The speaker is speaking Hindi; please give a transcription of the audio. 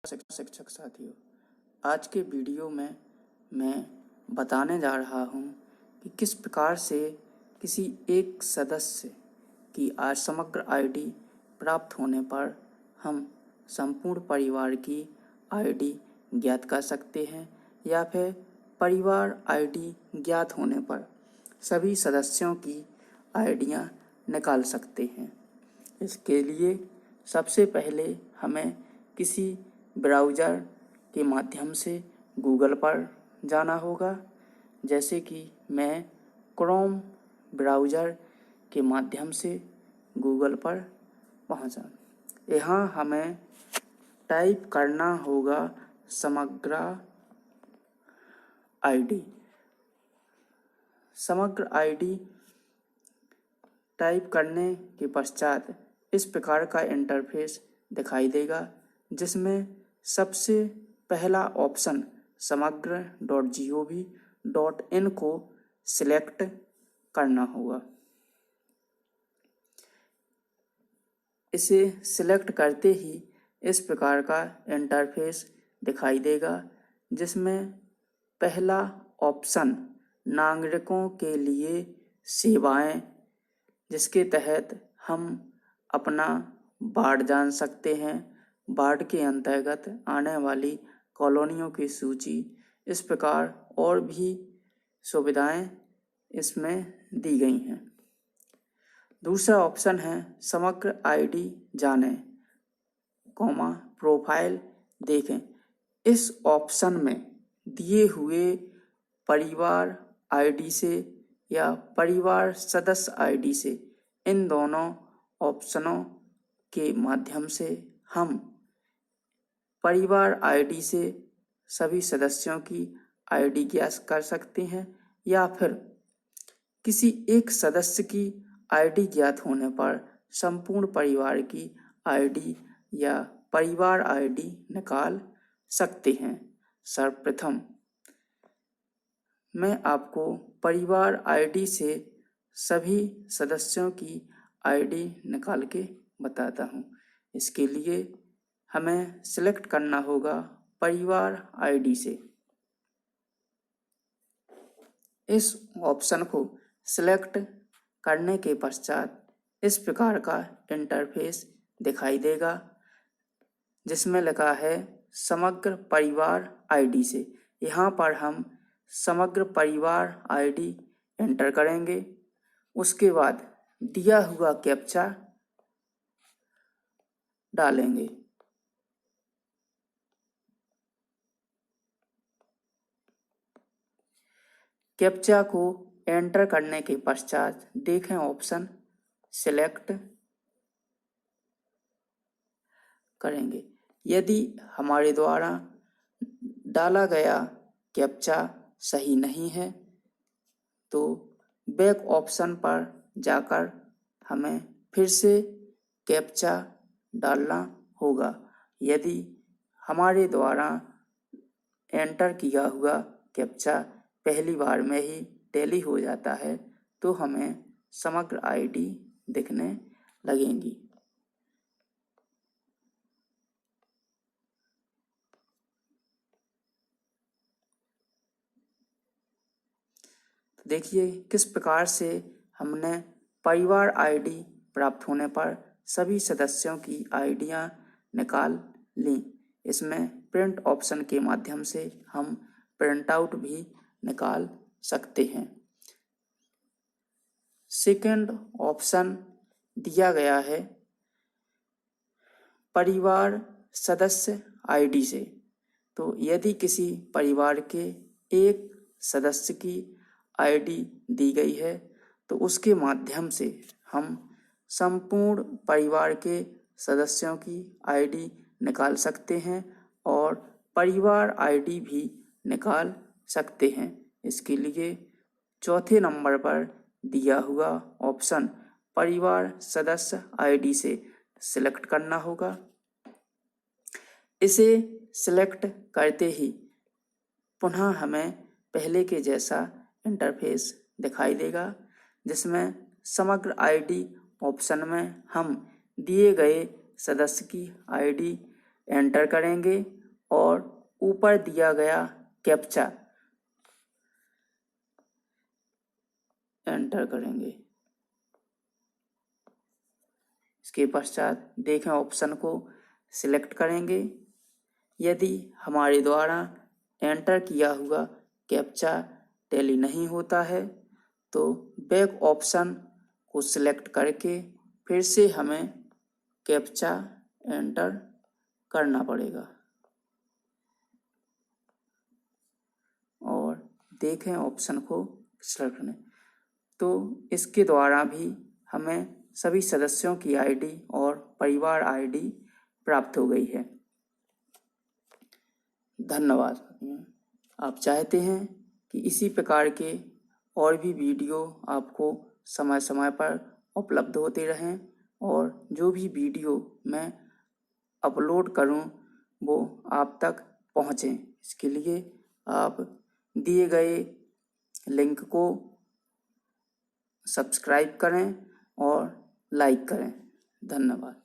शिक्षक साथियों, आज के वीडियो में मैं बताने जा रहा हूँ कि किस प्रकार से किसी एक सदस्य की समग्र आईडी प्राप्त होने पर हम संपूर्ण परिवार की आईडी ज्ञात कर सकते हैं या फिर परिवार आईडी ज्ञात होने पर सभी सदस्यों की आईडियाँ निकाल सकते हैं। इसके लिए सबसे पहले हमें किसी ब्राउज़र के माध्यम से गूगल पर जाना होगा। जैसे कि मैं क्रोम ब्राउज़र के माध्यम से गूगल पर पहुंचा। यहाँ हमें टाइप करना होगा समग्र आईडी। समग्र आईडी टाइप करने के पश्चात इस प्रकार का इंटरफेस दिखाई देगा, जिसमें सबसे पहला ऑप्शन समग्र.gov.in को सिलेक्ट करना होगा। इसे सिलेक्ट करते ही इस प्रकार का इंटरफेस दिखाई देगा, जिसमें पहला ऑप्शन नागरिकों के लिए सेवाएं, जिसके तहत हम अपना वार्ड जान सकते हैं। वार्ड के अंतर्गत आने वाली कॉलोनियों की सूची, इस प्रकार और भी सुविधाएं इसमें दी गई हैं। दूसरा ऑप्शन है समग्र आईडी जानें, प्रोफाइल देखें। इस ऑप्शन में दिए हुए परिवार आईडी से या परिवार सदस्य आईडी से, इन दोनों ऑप्शनों के माध्यम से हम परिवार आईडी से सभी सदस्यों की आईडी ज्ञात कर सकते हैं या फिर किसी एक सदस्य की आईडी ज्ञात होने पर संपूर्ण परिवार की आईडी या परिवार आईडी निकाल सकते हैं। सर्वप्रथम मैं आपको परिवार आईडी से सभी सदस्यों की आईडी निकाल के बताता हूँ। इसके लिए हमें सिलेक्ट करना होगा परिवार आईडी से। इस ऑप्शन को सिलेक्ट करने के पश्चात इस प्रकार का इंटरफेस दिखाई देगा, जिसमें लिखा है समग्र परिवार आईडी से। यहाँ पर हम समग्र परिवार आईडी एंटर करेंगे। उसके बाद दिया हुआ कैप्चा डालेंगे। कैप्चा को एंटर करने के पश्चात देखें ऑप्शन सिलेक्ट करेंगे। यदि हमारे द्वारा डाला गया कैप्चा सही नहीं है तो बैक ऑप्शन पर जाकर हमें फिर से कैप्चा डालना होगा। यदि हमारे द्वारा एंटर किया हुआ कैप्चा पहली बार में ही टैली हो जाता है तो हमें समग्र आईडी दिखने लगेंगी। देखिए किस प्रकार से हमने परिवार आईडी प्राप्त होने पर सभी सदस्यों की आईडियाँ निकाल ली। इसमें प्रिंट ऑप्शन के माध्यम से हम प्रिंट आउट भी निकाल सकते हैं। सेकंड ऑप्शन दिया गया है परिवार सदस्य आईडी से। तो यदि किसी परिवार के एक सदस्य की आईडी दी गई है तो उसके माध्यम से हम संपूर्ण परिवार के सदस्यों की आईडी निकाल सकते हैं और परिवार आईडी भी निकाल सकते हैं। इसके लिए चौथे नंबर पर दिया हुआ ऑप्शन परिवार सदस्य आईडी से सिलेक्ट करना होगा। इसे सिलेक्ट करते ही पुनः हमें पहले के जैसा इंटरफेस दिखाई देगा, जिसमें समग्र आईडी ऑप्शन में हम दिए गए सदस्य की आईडी एंटर करेंगे और ऊपर दिया गया कैप्चा एंटर करेंगे। इसके पश्चात देखें ऑप्शन को सिलेक्ट करेंगे। यदि हमारे द्वारा एंटर किया हुआ कैप्चा टैली नहीं होता है तो बैक ऑप्शन को सिलेक्ट करके फिर से हमें कैप्चा एंटर करना पड़ेगा और देखें ऑप्शन को सिलेक्ट करें। तो इसके द्वारा भी हमें सभी सदस्यों की आईडी और परिवार आईडी प्राप्त हो गई है। धन्यवाद। आप चाहते हैं कि इसी प्रकार के और भी वीडियो आपको समय समय पर उपलब्ध होते रहें और जो भी वीडियो मैं अपलोड करूं वो आप तक पहुंचे। इसके लिए आप दिए गए लिंक को सब्सक्राइब करें और लाइक करें। धन्यवाद।